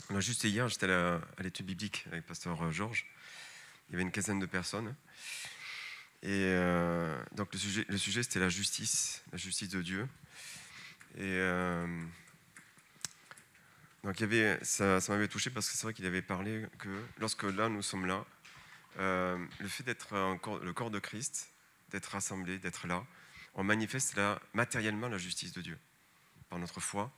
On a juste hier, j'étais à l'étude biblique avec pasteur Georges. Il y avait une quinzaine de personnes. Et donc le sujet c'était la justice de Dieu. Et donc ça m'avait touché parce que c'est vrai qu'il avait parlé que lorsque là nous sommes là, le fait d'être le corps de Christ, d'être rassemblé, d'être là, on manifeste là matériellement la justice de Dieu. Par notre foi,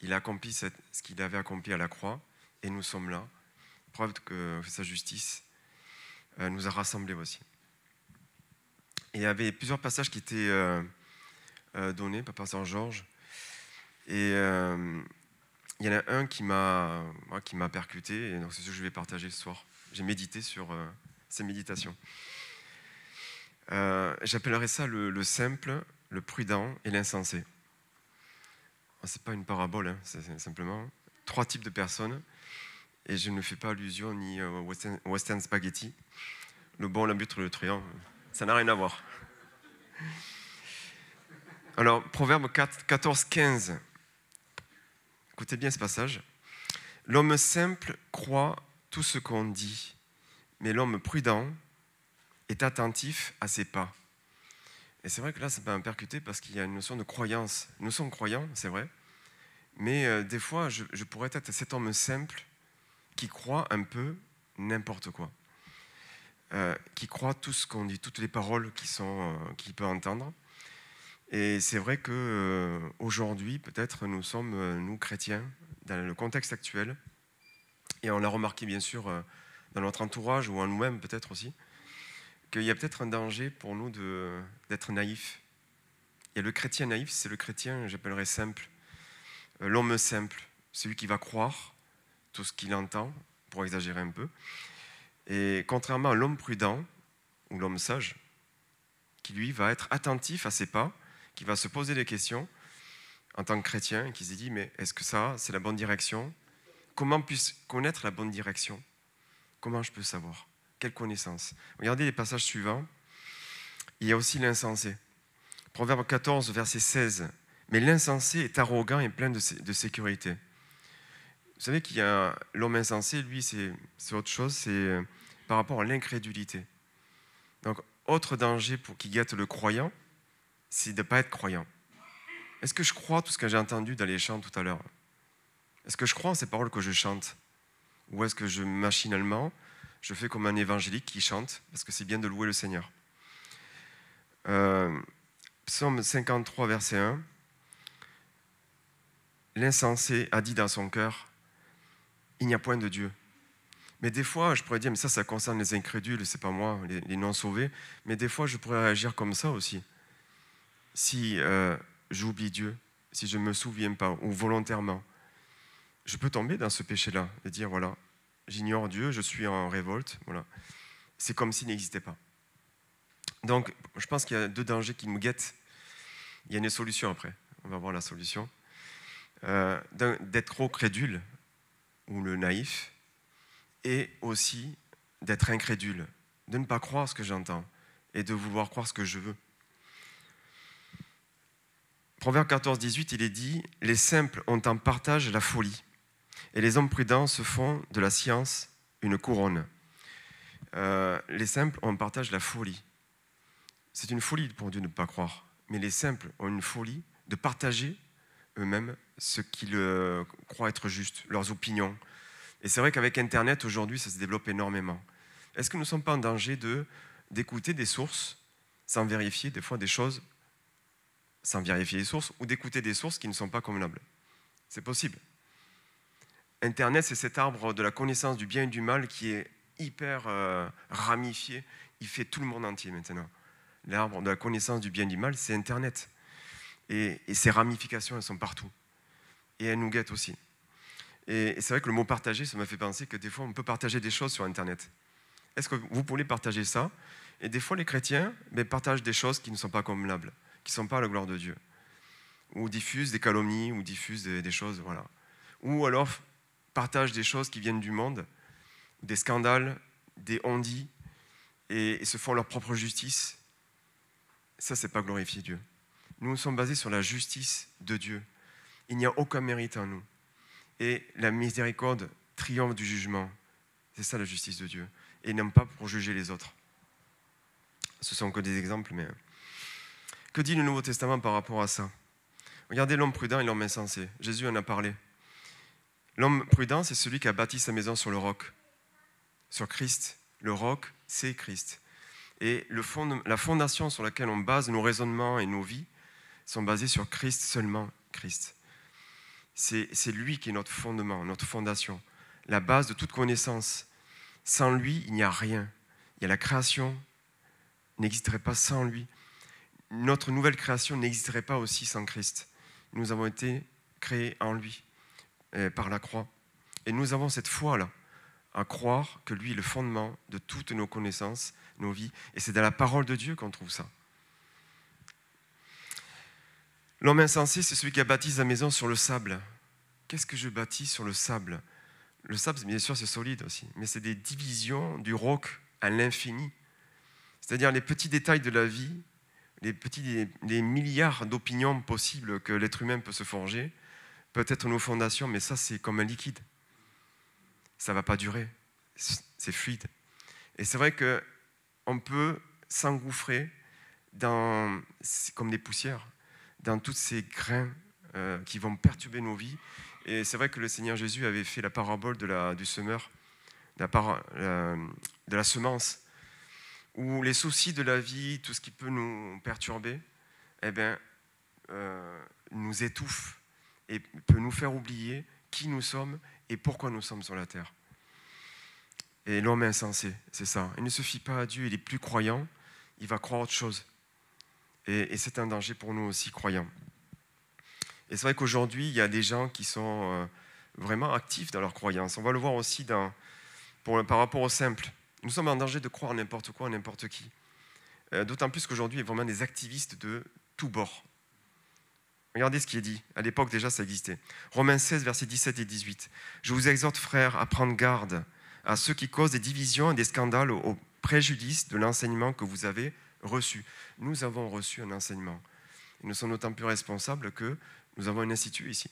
il a accompli ce qu'il avait accompli à la croix et nous sommes là. Preuve que sa justice nous a rassemblés aussi. Et il y avait plusieurs passages qui étaient donnés par pasteur Georges. Et il y en a un qui m'a percuté, et donc c'est ce que je vais partager ce soir. J'ai médité sur ces méditations. J'appellerais ça le simple, le prudent et l'insensé. Ce n'est pas une parabole, hein, c'est simplement 3 types de personnes. Et je ne fais pas allusion ni au western spaghetti, le bon, la butte, le truand. Ça n'a rien à voir. Alors, Proverbe 14, 15. Écoutez bien ce passage. L'homme simple croit tout ce qu'on dit, mais l'homme prudent est attentif à ses pas. Et c'est vrai que là, ça m'a percuté parce qu'il y a une notion de croyance. Nous sommes croyants, c'est vrai, mais des fois, je pourrais être cet homme simple qui croit un peu n'importe quoi, qui croit tout ce qu'on dit, toutes les paroles qu'il peut entendre. Et c'est vrai qu'aujourd'hui, peut-être, nous sommes, nous chrétiens, dans le contexte actuel, et on l'a remarqué bien sûr dans notre entourage ou en nous-mêmes peut-être aussi, qu'il y a peut-être un danger pour nous d'être naïfs. Il y a le chrétien naïf, c'est le chrétien, j'appellerais simple, l'homme simple, celui qui va croire tout ce qu'il entend, pour exagérer un peu. Et contrairement à l'homme prudent, ou l'homme sage, qui lui va être attentif à ses pas, qui va se poser des questions en tant que chrétien, qui se dit, mais est-ce que ça, c'est la bonne direction ? Comment puis-je connaître la bonne direction ? Comment je peux savoir ? Quelle connaissance ? Regardez les passages suivants. Il y a aussi l'insensé. Proverbe 14, verset 16. Mais l'insensé est arrogant et plein de sécurité. Vous savez qu'il y a l'homme insensé, lui, c'est autre chose, c'est par rapport à l'incrédulité. Donc, autre danger qui guette le croyant, c'est de ne pas être croyant. Est-ce que je crois tout ce que j'ai entendu dans les chants tout à l'heure ? Est-ce que je crois en ces paroles que je chante ? Ou est-ce que machinalement, je fais comme un évangélique qui chante, parce que c'est bien de louer le Seigneur. Psaume 53, verset 1. L'insensé a dit dans son cœur, il n'y a point de Dieu. Mais des fois, je pourrais dire, mais ça concerne les incrédules, c'est pas moi, les non-sauvés. Mais des fois, je pourrais réagir comme ça aussi. Si j'oublie Dieu, si je ne me souviens pas, ou volontairement, je peux tomber dans ce péché-là, et dire, voilà, j'ignore Dieu, je suis en révolte, voilà. C'est comme s'il n'existait pas. Donc, je pense qu'il y a 2 dangers qui nous guettent. Il y a une solution après, on va voir la solution. D'être trop crédule, ou le naïf, et aussi d'être incrédule, de ne pas croire ce que j'entends, et de vouloir croire ce que je veux. Proverbe 14, 18, il est dit « Les simples ont en partage la folie, et les hommes prudents se font de la science une couronne. » Les simples ont en partage la folie. C'est une folie pour Dieu de ne pas croire, mais les simples ont une folie de partager eux-mêmes ce qu'ils croient être juste, leurs opinions. Et c'est vrai qu'avec Internet, aujourd'hui, ça se développe énormément. Est-ce que nous ne sommes pas en danger d'écouter des sources sans vérifier des fois des choses, sans vérifier les sources, ou d'écouter des sources qui ne sont pas convenables ? C'est possible. Internet, c'est cet arbre de la connaissance du bien et du mal qui est hyper ramifié. Il fait tout le monde entier maintenant. L'arbre de la connaissance du bien et du mal, c'est Internet. Et ces ramifications, elles sont partout. Et elles nous guettent aussi. Et c'est vrai que le mot partager, ça m'a fait penser que des fois, on peut partager des choses sur Internet. Est-ce que vous pouvez partager ça ? Et des fois, les chrétiens partagent des choses qui ne sont pas convenables, qui ne sont pas à la gloire de Dieu. Ou diffusent des calomnies, ou diffusent des choses, voilà. Ou alors partagent des choses qui viennent du monde, des scandales, des on-dit, et se font leur propre justice. Ça, c'est pas glorifier Dieu. Nous sommes basés sur la justice de Dieu. Il n'y a aucun mérite en nous. et la miséricorde triomphe du jugement. C'est ça la justice de Dieu. Et non pas pour juger les autres. Ce sont que des exemples, mais... Que dit le Nouveau Testament par rapport à ça? Regardez l'homme prudent et l'homme insensé. Jésus en a parlé. L'homme prudent, c'est celui qui a bâti sa maison sur le roc, sur Christ. Le roc, c'est Christ. Et la fondation sur laquelle on base nos raisonnements et nos vies sont basés sur Christ, seulement Christ. C'est lui qui est notre fondement, notre fondation, la base de toute connaissance. Sans lui, il n'y a rien. Il y a la création, n'existerait pas sans lui. Notre nouvelle création n'existerait pas aussi sans Christ. Nous avons été créés en lui, par la croix. Et nous avons cette foi-là, à croire que lui est le fondement de toutes nos connaissances, nos vies. Et c'est dans la parole de Dieu qu'on trouve ça. L'homme insensé, c'est celui qui a bâti sa maison sur le sable. Qu'est-ce que je bâtis sur le sable? Le sable, bien sûr, c'est solide aussi, mais c'est des divisions du roc à l'infini. C'est-à-dire les petits détails de la vie, les milliards d'opinions possibles que l'être humain peut se forger, peut-être nos fondations, mais ça, c'est comme un liquide. Ça ne va pas durer. C'est fluide. Et c'est vrai qu'on peut s'engouffrer comme des poussières, dans tous ces grains qui vont perturber nos vies. Et c'est vrai que le Seigneur Jésus avait fait la parabole du semeur, de la semence, où les soucis de la vie, tout ce qui peut nous perturber, nous étouffe et peut nous faire oublier qui nous sommes et pourquoi nous sommes sur la terre. Et l'homme insensé, c'est ça. Il ne se fie pas à Dieu, il est plus croyant, il va croire autre chose. Et c'est un danger pour nous aussi, croyants. Et c'est vrai qu'aujourd'hui, il y a des gens qui sont vraiment actifs dans leur croyance. On va le voir aussi par rapport au simple. Nous sommes en danger de croire n'importe quoi, n'importe qui. D'autant plus qu'aujourd'hui, il y a vraiment des activistes de tous bords. Regardez ce qui est dit. À l'époque, déjà, ça existait. Romains 16, versets 17 et 18. « Je vous exhorte, frères, à prendre garde à ceux qui causent des divisions et des scandales au préjudice de l'enseignement que vous avez reçu. » Nous avons reçu un enseignement. Et nous sommes d'autant plus responsables que nous avons un institut ici.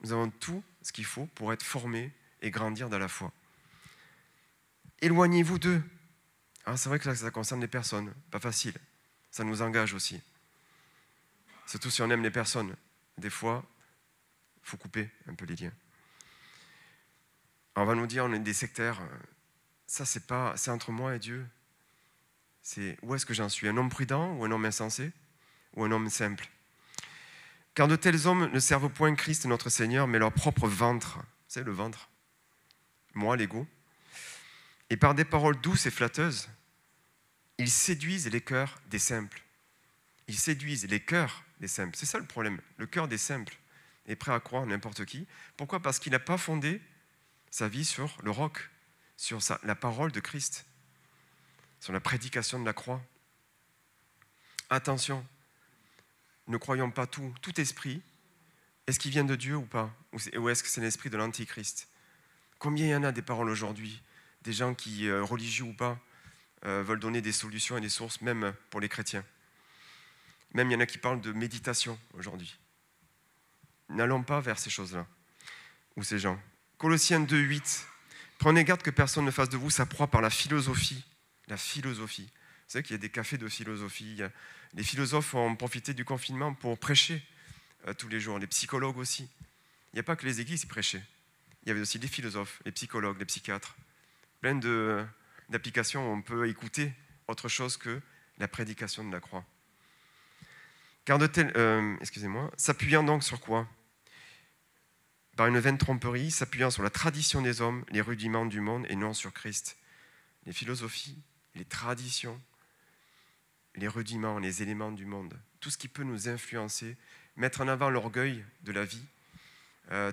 Nous avons tout ce qu'il faut pour être formés et grandir dans la foi. Éloignez-vous d'eux. C'est vrai que ça concerne les personnes. Pas facile. Ça nous engage aussi. Surtout si on aime les personnes. Des fois, il faut couper un peu les liens. On va nous dire, on est des sectaires. Ça, c'est entre moi et Dieu. Où est-ce que j'en suis? Un homme prudent ou un homme insensé? Ou un homme simple? Car de tels hommes ne servent point Christ notre Seigneur, mais leur propre ventre. C'est le ventre. Moi, l'ego. Et par des paroles douces et flatteuses, ils séduisent les cœurs des simples. Ils séduisent les cœurs des simples. C'est ça le problème. Le cœur des simples est prêt à croire n'importe qui. Pourquoi? Parce qu'il n'a pas fondé sa vie sur le roc, sur la parole de Christ, sur la prédication de la croix. Attention, ne croyons pas tout. Tout esprit, est-ce qu'il vient de Dieu ou pas? Ou est-ce que c'est l'esprit de l'antichrist? Combien il y en a des paroles aujourd'hui? Des gens qui, religieux ou pas, veulent donner des solutions et des sources, même pour les chrétiens. Même il y en a qui parlent de méditation aujourd'hui. N'allons pas vers ces choses-là, ou ces gens. Colossiens 2, 8. Prenez garde que personne ne fasse de vous sa proie par la philosophie. La philosophie. Vous savez qu'il y a des cafés de philosophie. Les philosophes ont profité du confinement pour prêcher tous les jours. Les psychologues aussi. Il n'y a pas que les églises qui prêchaient. Il y avait aussi les philosophes, les psychologues, les psychiatres. Plein d'applications où on peut écouter autre chose que la prédication de la croix. Car s'appuyant donc sur quoi? Par une vaine tromperie, s'appuyant sur la tradition des hommes, les rudiments du monde et non sur Christ. Les philosophies, les traditions, les rudiments, les éléments du monde, tout ce qui peut nous influencer, mettre en avant l'orgueil de la vie,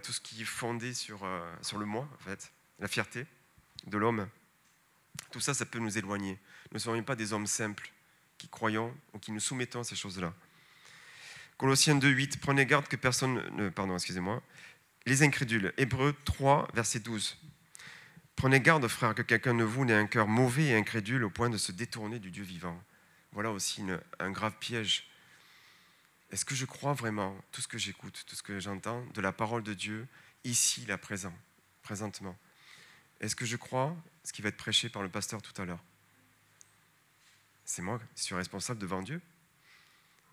tout ce qui est fondé sur le moi, en fait, la fierté de l'homme. Tout ça, ça peut nous éloigner. Nous ne serions pas des hommes simples qui croyons ou qui nous soumettons à ces choses-là. Colossiens 2, 8, prenez garde que personne les incrédules. Hébreux 3, verset 12. Prenez garde, frères, que quelqu'un de vous n'ait un cœur mauvais et incrédule au point de se détourner du Dieu vivant. Voilà aussi un grave piège. Est-ce que je crois vraiment tout ce que j'écoute, tout ce que j'entends de la parole de Dieu ici, là, présentement. Est-ce que je crois ce qui va être prêché par le pasteur tout à l'heure? C'est moi qui suis responsable devant Dieu.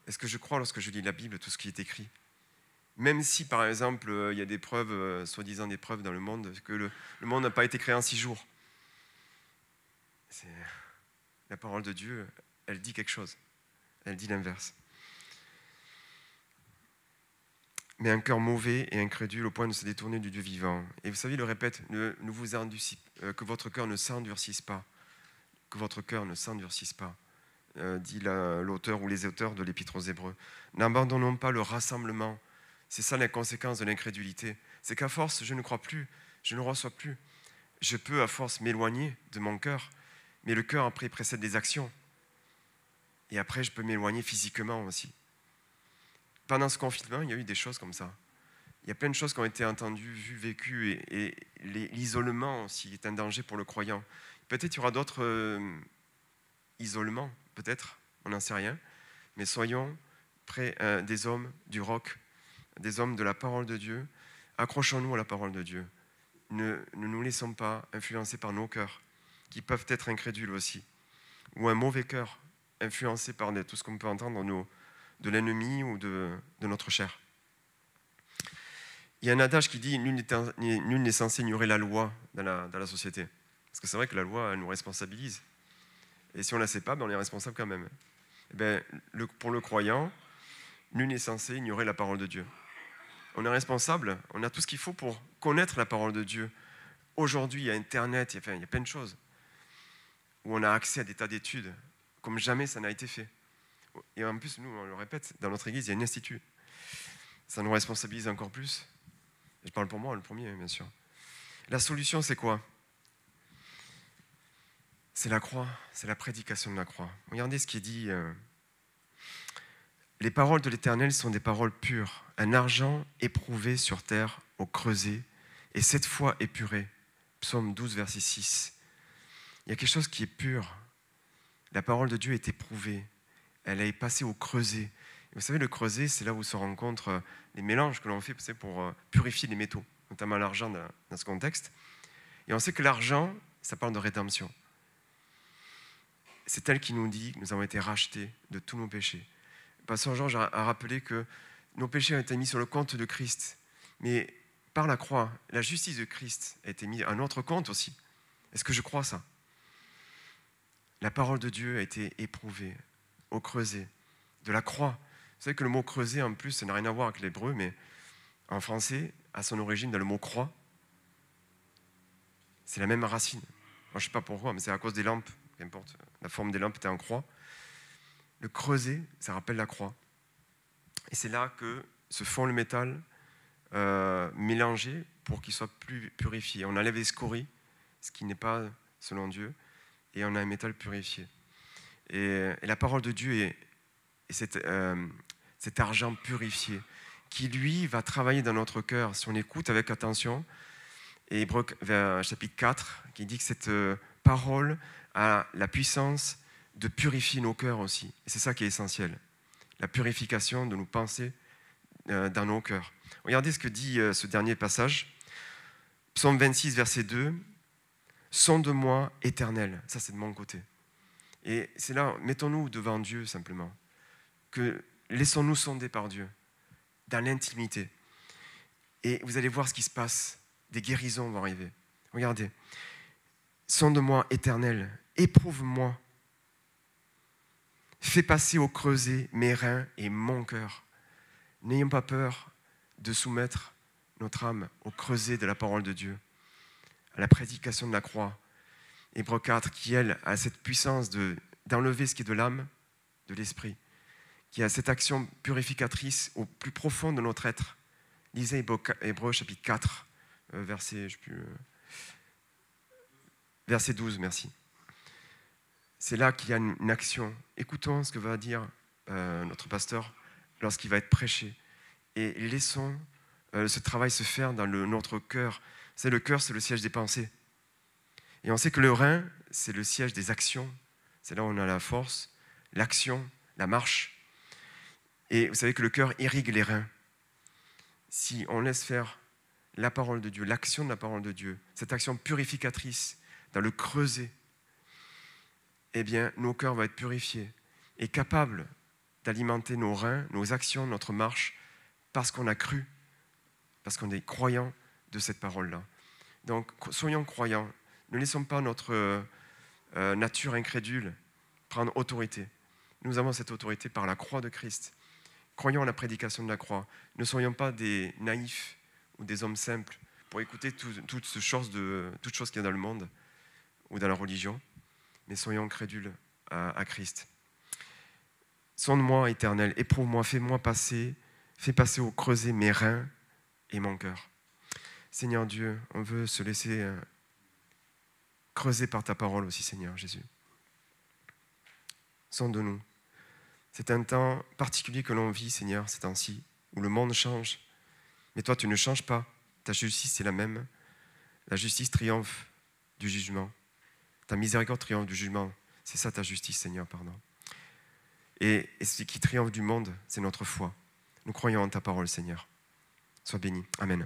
Est-ce que je crois lorsque je lis la Bible, tout ce qui est écrit? Même si, par exemple, il y a des preuves, soi-disant des preuves dans le monde, que le monde n'a pas été créé en 6 jours. La parole de Dieu, elle dit quelque chose. Elle dit l'inverse. Mais un cœur mauvais et incrédule au point de se détourner du Dieu vivant. Et vous savez, il le répète, que votre cœur ne s'endurcisse pas. Que votre cœur ne s'endurcisse pas, dit l'auteur ou les auteurs de l'Épître aux Hébreux. N'abandonnons pas le rassemblement. C'est ça la conséquence de l'incrédulité. C'est qu'à force, je ne crois plus, je ne reçois plus. Je peux à force m'éloigner de mon cœur, mais le cœur après précède des actions. Et après, je peux m'éloigner physiquement aussi. Pendant ce confinement, il y a eu des choses comme ça. Il y a plein de choses qui ont été entendues, vues, vécues, et l'isolement aussi est un danger pour le croyant. Peut-être il y aura d'autres isolements, peut-être, on n'en sait rien, mais soyons près des hommes du roc, des hommes de la parole de Dieu. Accrochons-nous à la parole de Dieu. Ne nous laissons pas influencer par nos cœurs, qui peuvent être incrédules aussi, ou un mauvais cœur, influencé par tout ce qu'on peut entendre de l'ennemi ou de notre chair. Il y a un adage qui dit « Nul n'est censé ignorer la loi dans la société ». Parce que c'est vrai que la loi, elle nous responsabilise. Et si on ne la sait pas, on est responsable quand même. Pour le croyant, nul n'est censé ignorer la parole de Dieu. On est responsable, on a tout ce qu'il faut pour connaître la parole de Dieu. Aujourd'hui, il y a Internet, il y a plein de choses où on a accès à des tas d'études, comme jamais ça n'a été fait. Et en plus, nous, on le répète, dans notre église, il y a un institut. Ça nous responsabilise encore plus. Je parle pour moi, le premier, bien sûr. La solution, c'est quoi? C'est la croix, c'est la prédication de la croix. Regardez ce qui est dit. Les paroles de l'Éternel sont des paroles pures, un argent éprouvé sur terre au creuset, et 7 fois épuré. Psaume 12, verset 6. Il y a quelque chose qui est pur. La parole de Dieu est éprouvée. Elle est passée au creuset. Et vous savez, le creuset, c'est là où se rencontrent les mélanges que l'on fait pour purifier les métaux, notamment l'argent dans ce contexte. Et on sait que l'argent, ça parle de rédemption. C'est elle qui nous dit que nous avons été rachetés de tous nos péchés. Le pasteur Georges a rappelé que nos péchés ont été mis sur le compte de Christ. Mais par la croix, la justice de Christ a été mise à notre compte aussi. Est-ce que je crois ça? La parole de Dieu a été éprouvée au creuset de la croix. Vous savez que le mot creuset, en plus, ça n'a rien à voir avec l'hébreu, mais en français, à son origine, dans le mot croix, c'est la même racine. Alors, je ne sais pas pourquoi, mais c'est à cause des lampes. Qu'importe, la forme des lampes était en croix. Le creuset, ça rappelle la croix. Et c'est là que se fond le métal mélangé pour qu'il soit plus purifié. On enlève les scories, ce qui n'est pas selon Dieu, et on a un métal purifié. Et la parole de Dieu est cet argent purifié qui, lui, va travailler dans notre cœur. Si on écoute avec attention, et Hébreux chapitre 4, qui dit que cette parole a la puissance de purifier nos cœurs aussi. Et c'est ça qui est essentiel. La purification de nos pensées dans nos cœurs. Regardez ce que dit ce dernier passage. Psaume 26, verset 2. « Sonde-moi, Éternel ». Ça, c'est de mon côté. Et c'est là, mettons-nous devant Dieu simplement. Laissons-nous sonder par Dieu, dans l'intimité. Et vous allez voir ce qui se passe. Des guérisons vont arriver. Regardez. Sonde-moi, Éternel, éprouve-moi. Fais passer au creuset mes reins et mon cœur. N'ayons pas peur de soumettre notre âme au creuset de la parole de Dieu, à la prédication de la croix. Hébreux 4, qui, elle, a cette puissance d'enlever ce qui est de l'âme, de l'esprit, qui a cette action purificatrice au plus profond de notre être. Lisez Hébreux chapitre 4, verset 12, merci. C'est là qu'il y a une action. Écoutons ce que va dire notre pasteur lorsqu'il va être prêché. Et laissons ce travail se faire dans notre cœur. Le cœur, c'est le siège des pensées. Et on sait que le rein, c'est le siège des actions. C'est là où on a la force, l'action, la marche. Et vous savez que le cœur irrigue les reins. Si on laisse faire la parole de Dieu, l'action de la parole de Dieu, cette action purificatrice dans le creuset, eh bien, nos cœurs vont être purifiés et capables d'alimenter nos reins, nos actions, notre marche, parce qu'on a cru, parce qu'on est croyant de cette parole-là. Donc, soyons croyants. Ne laissons pas notre nature incrédule prendre autorité. Nous avons cette autorité par la croix de Christ. Croyons à la prédication de la croix. Ne soyons pas des naïfs ou des hommes simples pour écouter toutes choses qu'il y a dans le monde ou dans la religion, mais soyons crédules à Christ. Sonde-moi, Éternel, éprouve-moi, fais passer au creuset mes reins et mon cœur. Seigneur Dieu, on veut se laisser creuser par ta parole aussi, Seigneur Jésus. Sonde-nous. C'est un temps particulier que l'on vit, Seigneur, ces temps-ci, où le monde change. Mais toi, tu ne changes pas. Ta justice est la même. La justice triomphe du jugement. Ta miséricorde triomphe du jugement. C'est ça ta justice, Seigneur, pardon. Et ce qui triomphe du monde, c'est notre foi. Nous croyons en ta parole, Seigneur. Sois béni. Amen.